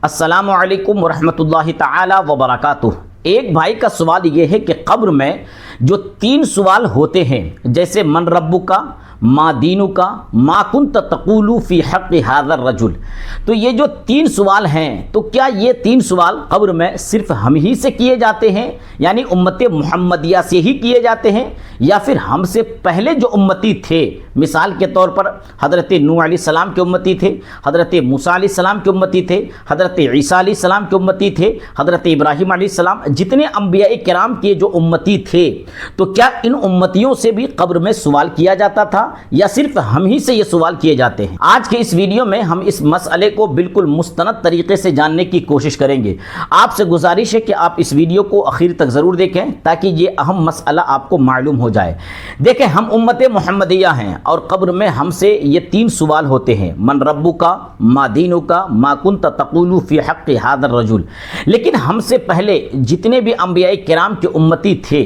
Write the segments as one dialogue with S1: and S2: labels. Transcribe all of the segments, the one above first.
S1: السلام علیکم ورحمۃ اللہ تعالی وبرکاتہ۔ ایک بھائی کا سوال یہ ہے کہ قبر میں جو 3 سوال ہوتے ہیں، جیسے من ربک، ما دینک، ما کنت تقول فی حق ھذا الرجل، تو یہ جو 3 سوال ہیں، تو کیا یہ 3 سوال قبر میں صرف ہم ہی سے کیے جاتے ہیں، یعنی امت محمدیہ سے ہی کیے جاتے ہیں، یا پھر ہم سے پہلے جو امتی تھے، مثال کے طور پر حضرت نوح علیہ السلام کے امتی تھے، حضرت موسیٰ علیہ السلام کے امتی تھے، حضرت عیسیٰ علیہ السلام کے امتی تھے، حضرت ابراہیم علیہ السلام، جتنے انبیاء کرام کے جو امتی تھے، تو کیا ان امتیوں سے بھی قبر میں سوال کیا جاتا تھا یا صرف ہم ہی سے یہ سوال کیے جاتے ہیں؟ آج کے اس ویڈیو میں ہم اس مسئلے کو بالکل مستند طریقے سے جاننے کی کوشش کریں گے۔ آپ سے گزارش ہے کہ آپ اس ویڈیو کو آخر تک ضرور دیکھیں تاکہ یہ اہم مسئلہ آپ کو معلوم ہو جائے۔ دیکھیں، ہم امت محمدیہ ہیں اور قبر میں ہم سے یہ 3 سوال ہوتے ہیں: من ربک، ما دینک، ما کنت تقول فی حق ھذا الرجل۔ لیکن ہم سے پہلے جتنے بھی انبیاء کرام کے امتی تھے،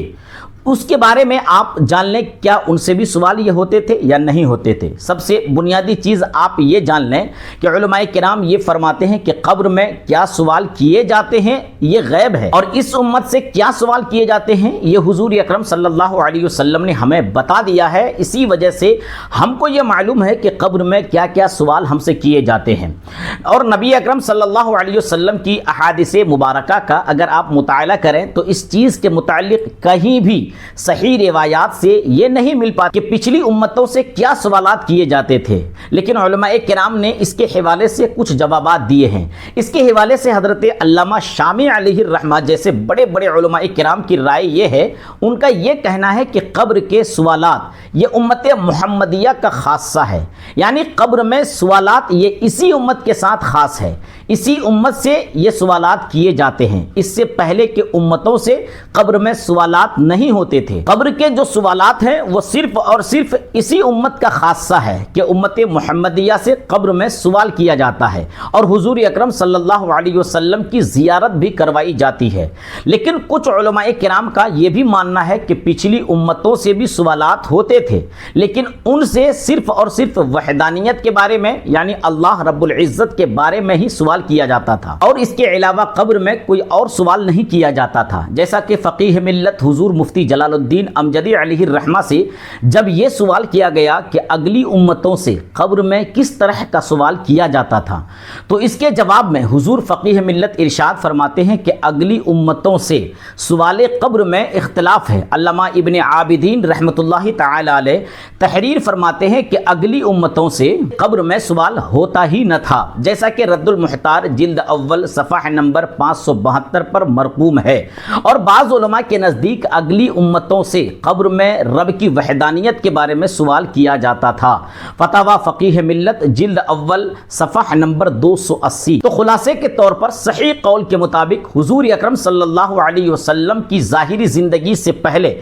S1: اس کے بارے میں آپ جان لیں، کیا ان سے بھی سوال یہ ہوتے تھے یا نہیں ہوتے تھے؟ سب سے بنیادی چیز آپ یہ جان لیں کہ علماء کرام یہ فرماتے ہیں کہ قبر میں کیا سوال کیے جاتے ہیں یہ غیب ہے، اور اس امت سے کیا سوال کیے جاتے ہیں یہ حضور اکرم صلی اللہ علیہ وسلم نے ہمیں بتا دیا ہے۔ اسی وجہ سے ہم کو یہ معلوم ہے کہ قبر میں کیا کیا سوال ہم سے کیے جاتے ہیں، اور نبی اکرم صلی اللہ علیہ وسلم کی احادیث مبارکہ کا اگر آپ مطالعہ کریں تو اس چیز کے متعلق کہیں بھی صحیح روایات سے یہ نہیں مل پاتا کہ پچھلی امتوں سے کیا سوالات کیے جاتے تھے، لیکن علماء کرام نے اس کے حوالے سے کچھ جوابات دیے ہیں۔ اس کے حوالے سے حضرت علامہ شامی علیہ الرحمہ جیسے بڑے بڑے علماء کرام کی رائے یہ ہے، ان کا یہ کہنا ہے کہ قبر کے سوالات یہ امت محمدیہ کا خاصہ ہے، یعنی قبر میں سوالات یہ اسی امت کے ساتھ خاص ہے، اسی امت سے یہ سوالات کیے جاتے ہیں۔ اس سے پہلے کے امتوں سے قبر میں سوالات نہیں ہوتے تھے۔ قبر کے جو سوالات ہیں وہ صرف اور صرف اسی امت کا خاصہ ہے کہ امت محمدیہ سے قبر میں سوال کیا جاتا ہے، اور حضور اکرم صلی اللہ علیہ وسلم کی زیارت بھی کروائی جاتی ہے۔ لیکن کچھ علماء کرام کا یہ بھی ماننا ہے کہ پچھلی امتوں سے بھی سوالات ہوتے تھے، لیکن ان سے صرف اور صرف وحدانیت کے بارے میں، یعنی اللہ رب العزت کے بارے میں ہی سوال کیا جاتا تھا، اور اس کے علاوہ قبر میں کوئی اور سوال نہیں کیا جاتا تھا۔ جیسا کہ فقیہ ملت حضور مفتی جلال الدین امجدی علیہ الرحمہ سے جب یہ سوال کیا گیا کہ اگلی امتوں سے قبر میں کس طرح کا سوال کیا جاتا تھا، تو اس کے جواب میں حضور فقیہ ملت ارشاد فرماتے ہیں کہ اگلی امتوں سے سوال قبر میں اختلاف ہے۔ علامہ ابن عابدین رحمۃ اللہ تعالی علیہ تحریر فرماتے ہیں کہ اگلی امتوں سے قبر میں سوال ہوتا ہی نہ تھا، جیسا کہ رد المحتار جلد اول صفحہ نمبر 572 پر مرقوم ہے۔ اور بعض علماء کے نزدیک اگلی امتوں سے قبر میں رب کی وحدانیت کے بارے میں سوال کیا جاتا تھا۔ فتاوی فقیہ ملت جلد اول صفحہ نمبر 280۔ تو خلاصے کے طور پر صحیح قول کے مطابق حضور اکرم صلی اللہ علیہ وسلم کی ظاہری زندگی سے پہلے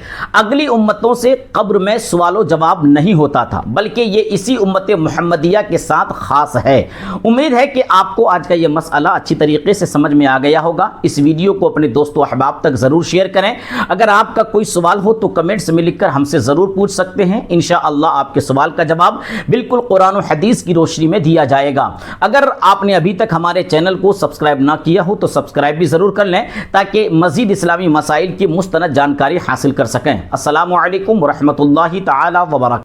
S1: اگلی امتوں سے قبر میں سوال و جواب نہیں ہوتا تھا، بلکہ یہ اسی امت محمدیہ کے ساتھ خاص ہے۔ امید ہے کہ آپ کو آج کا یہ مسئلہ اچھی طریقے سے سمجھ میں آ گیا ہوگا۔ اس ویڈیو کو اپنے دوستوں احباب تک ضرور شیئر کریں۔ اگر آپ کا کوئی سوال ہو تو کمنٹس میں لکھ کر ہم سے ضرور پوچھ سکتے ہیں، انشاءاللہ آپ کے سوال کا جواب بالکل قرآن و حدیث کی روشنی میں دیا جائے گا۔ اگر آپ نے ابھی تک ہمارے چینل کو سبسکرائب نہ کیا ہو تو سبسکرائب بھی ضرور کر لیں تاکہ مزید اسلامی مسائل کی مستند جانکاری حاصل کر سکیں۔ السلام علیکم ورحمۃ اللہ تعالی وبرکاتہ۔